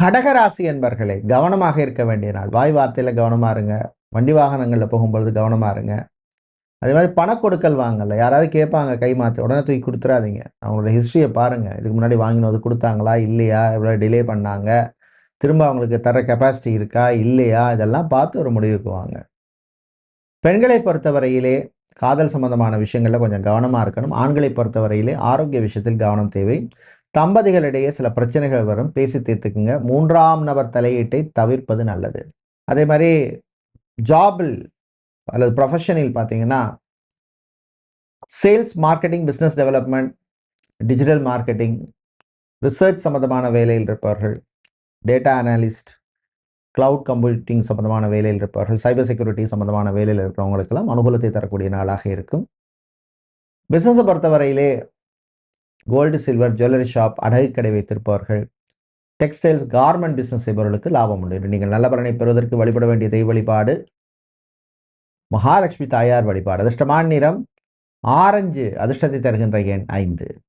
கடகராசி என்பர்களே கவனமாக இருக்க வேண்டிய நாள். வாய் வார்த்தையில் கவனமாக இருங்க. வண்டி வாகனங்களில் போகும்பொழுது கவனமாக இருங்க. அதே மாதிரி பணக்கொடுக்கல் வாங்கல. யாராவது கேட்பாங்க கை மாற்றி, உடனே தூக்கி கொடுத்துறாதீங்க. அவங்களோட ஹிஸ்ட்ரியை பாருங்கள். இதுக்கு முன்னாடி வாங்கினது கொடுத்தாங்களா இல்லையா, எவ்வளோ டிலே பண்ணாங்க, திரும்ப அவங்களுக்கு தர கெப்பாசிட்டி இருக்கா இல்லையா, இதெல்லாம் பார்த்து ஒரு முடிவுக்கு வாங்க. பெண்களை பொறுத்தவரையிலே காதல் சம்பந்தமான விஷயங்களில் கொஞ்சம் கவனமாக இருக்கணும். ஆண்களை பொறுத்தவரையிலே ஆரோக்கிய விஷயத்தில் கவனம் தேவை. தம்பதிகளிடையே சில பிரச்சனைகள் வரும், பேசி தீர்த்துக்குங்க. 3ஆம் நபர் தலையீட்டை தவிர்ப்பது நல்லது. அதே மாதிரி ஜாபில் அல்லது ப்ரொஃபஷனில் பார்த்தீங்கன்னா sales, marketing, business development, digital marketing, research சம்பந்தமான வேலையில் இருப்பவர்கள், டேட்டா அனாலிஸ்ட், கிளவுட் கம்ப்யூட்டிங் சம்பந்தமான வேலையில் இருப்பவர்கள், சைபர் செக்யூரிட்டி சம்பந்தமான வேலையில் இருக்கிறவங்களுக்கெல்லாம் அனுகூலத்தை தரக்கூடிய நாளாக இருக்கும். பிஸ்னஸை பொறுத்தவரையிலே கோல்டு, சில்வர், ஜுவல்லரி ஷாப், அடகு கடை வைத்திருப்பவர்கள், டெக்ஸ்டைல்ஸ், கார்மெண்ட் பிஸ்னஸ் செய்பவர்களுக்கு லாபம் உண்டு. நீங்கள் நல்ல பலனை பெறுவதற்கு வழிபட வேண்டிய தெய்வ வழிபாடு மகாலட்சுமி தாயார் வழிபாடு. அதிர்ஷ்டமான நிறம் ஆரஞ்சு. அதிர்ஷ்டத்தை தருகின்ற எண் 5.